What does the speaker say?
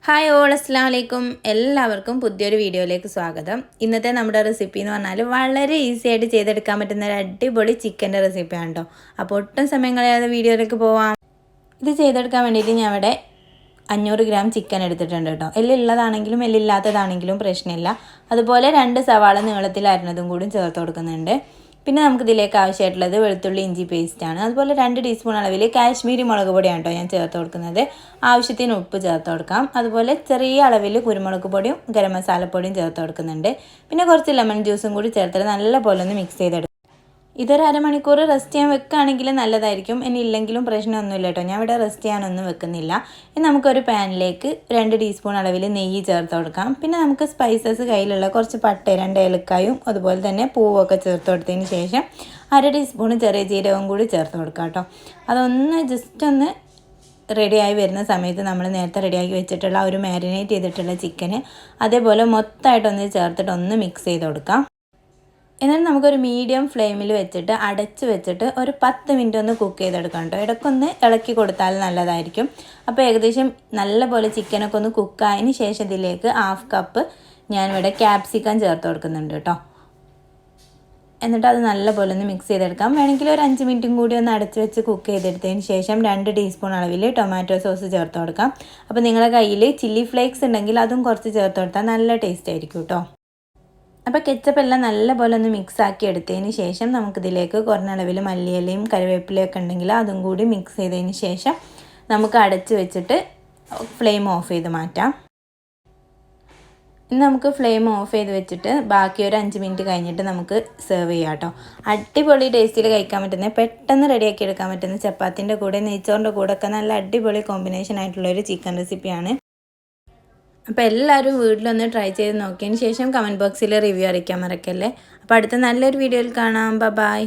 Hi all അസ്സലാമു അലൈക്കും എല്ലാവർക്കും പുതിയൊരു വീഡിയോയിലേക്ക് സ്വാഗതം. ഇന്നത്തെ നമ്മുടെ റെസിപ്പി എന്ന് പറഞ്ഞാൽ വളരെ ഈസി ആയിട്ട് ചെയ്തെടുക്കാൻ പറ്റുന്ന ഒരു അടിപൊളി ചിക്കൻ്റെ റെസിപ്പിയാണ് കേട്ടോ. അപ്പോൾ ഒട്ടും സമയം കളയാതെ വീഡിയോയിലേക്ക് പോവാം. ഇത് ചെയ്തെടുക്കാൻ വേണ്ടിയിട്ട് ഞാൻ ഇവിടെ 500 ഗ്രാം ചിക്കൻ എടുത്തിട്ടുണ്ട് കേട്ടോ. എല്ലുള്ളതാണെങ്കിലും എല്ലില്ലാത്തതാണെങ്കിലും പ്രശ്നമില്ല. അതുപോലെ 2 സവാള നീളത്തിൽ അരിഞ്ഞതും കൂടി ചേർത്ത് കൊടുക്കുന്നുണ്ട്. പിന്നെ നമുക്കിതിലേക്ക് ആവശ്യമായിട്ടുള്ളത് വെളുത്തുള്ളി ഇഞ്ചി പേസ്റ്റാണ്. അതുപോലെ 2 ടീസ്പൂൺ അളവിൽ കാശ്മീരി മുളക് പൊടിയാണ് കേട്ടോ ഞാൻ ചേർത്ത് കൊടുക്കുന്നത്. ആവശ്യത്തിന് ഉപ്പ് ചേർത്ത് കൊടുക്കാം. അതുപോലെ ചെറിയ അളവിൽ കുരുമുളക് പൊടിയും ഗരം മസാലപ്പൊടിയും ചേർത്ത് കൊടുക്കുന്നുണ്ട്. പിന്നെ കുറച്ച് ലെമൺ ജ്യൂസും കൂടി ചേർത്തിട്ട് നല്ലപോലെ ഒന്ന് മിക്സ് ചെയ്തെടുക്കും. ഇതൊരു അരമണിക്കൂർ റെസ്റ്റ് ചെയ്യാൻ വെക്കുകയാണെങ്കിൽ നല്ലതായിരിക്കും. ഇനി ഇല്ലെങ്കിലും പ്രശ്നമൊന്നുമില്ല കേട്ടോ. ഞാൻ ഇവിടെ റെസ്റ്റ് ചെയ്യാനൊന്നും വെക്കുന്നില്ല. ഇനി നമുക്കൊരു പാനിലേക്ക് 2 ടീസ്പൂൺ അളവിൽ നെയ്യ് ചേർത്ത് കൊടുക്കാം. പിന്നെ നമുക്ക് സ്പൈസസ് കയ്യിലുള്ള കുറച്ച് പട്ട 2 ഏലക്കായും അതുപോലെ തന്നെ പൂവൊക്കെ ചേർത്ത് കൊടുത്തതിന് ശേഷം 1/2 ടീസ്പൂൺ ചെറിയ ജീരകവും കൂടി ചേർത്ത് കൊടുക്കാം കേട്ടോ. അതൊന്ന് ജസ്റ്റ് ഒന്ന് റെഡിയായി വരുന്ന സമയത്ത് നമ്മൾ നേരത്തെ റെഡിയാക്കി വെച്ചിട്ടുള്ള ഒരു മാരിനേറ്റ് ചെയ്തിട്ടുള്ള ചിക്കന് അതേപോലെ മൊത്തമായിട്ടൊന്ന് ചേർത്തിട്ട് ഒന്ന് മിക്സ് ചെയ്ത് കൊടുക്കാം. എന്നാൽ നമുക്കൊരു മീഡിയം ഫ്ലെയിമിൽ വെച്ചിട്ട് അടച്ച് വെച്ചിട്ട് ഒരു 10 മിനിറ്റ് ഒന്ന് കുക്ക് ചെയ്തെടുക്കാം കേട്ടോ. ഇടയ്ക്കൊന്ന് ഇളക്കി കൊടുത്താൽ നല്ലതായിരിക്കും. അപ്പോൾ ഏകദേശം നല്ലപോലെ ചിക്കനൊക്കെ ഒന്ന് കുക്കായതിന് ശേഷം ഇതിലേക്ക് 1/2 കപ്പ് ഞാനിവിടെ ക്യാപ്സിക്കം ചേർത്ത് കൊടുക്കുന്നുണ്ട് കേട്ടോ. എന്നിട്ട് അത് നല്ലപോലെ ഒന്ന് മിക്സ് ചെയ്തെടുക്കാം. വേണമെങ്കിൽ ഒരു 5 മിനിറ്റും കൂടി ഒന്ന് അടച്ച് വെച്ച് കുക്ക് ചെയ്തെടുത്തതിന് ശേഷം 2 ടീസ്പൂൺ അളവിൽ ടൊമാറ്റോ സോസ് ചേർത്ത് കൊടുക്കാം. അപ്പോൾ നിങ്ങളുടെ കയ്യിൽ ചില്ലി ഫ്ലേക്സ് ഉണ്ടെങ്കിൽ അതും കുറച്ച് ചേർത്ത് കൊടുത്താൽ നല്ല ടേസ്റ്റ് ആയിരിക്കും കേട്ടോ. അപ്പോൾ കെച്ചപ്പ് എല്ലാം നല്ലപോലെ ഒന്ന് മിക്സ് ആക്കി എടുത്തതിന് ശേഷം നമുക്കിതിലേക്ക് കുറഞ്ഞ അളവിൽ മല്ലിയിലയും കറിവേപ്പിലയൊക്കെ ഉണ്ടെങ്കിൽ അതും കൂടി മിക്സ് ചെയ്തതിന് ശേഷം നമുക്ക് അടച്ച് വെച്ചിട്ട് ഫ്ലെയിം ഓഫ് ചെയ്ത് മാറ്റാം. ഇനി നമുക്ക് ഫ്ലെയിം ഓഫ് ചെയ്ത് വെച്ചിട്ട് ബാക്കി ഒരു 5 മിനിറ്റ് കഴിഞ്ഞിട്ട് നമുക്ക് സെർവ് ചെയ്യാം കേട്ടോ. അടിപൊളി ടേസ്റ്റിൽ കഴിക്കാൻ പറ്റുന്ന പെട്ടെന്ന് റെഡിയാക്കി എടുക്കാൻ പറ്റുന്ന ചപ്പാത്തിൻ്റെ കൂടെ നെയ്ച്ചോറിൻ്റെ കൂടെ ഒക്കെ നല്ല അടിപൊളി കോമ്പിനേഷൻ ആയിട്ടുള്ളൊരു ചിക്കൻ റെസിപ്പിയാണ്. അപ്പോൾ എല്ലാവരും വീട്ടിലൊന്ന് ട്രൈ ചെയ്ത് നോക്കിയതിന് ശേഷം കമൻറ്റ് ബോക്സിൽ റിവ്യൂ അറിയിക്കാൻ മറക്കല്ലേ. അപ്പോൾ അടുത്ത നല്ലൊരു വീഡിയോയിൽ കാണാം. ബൈ.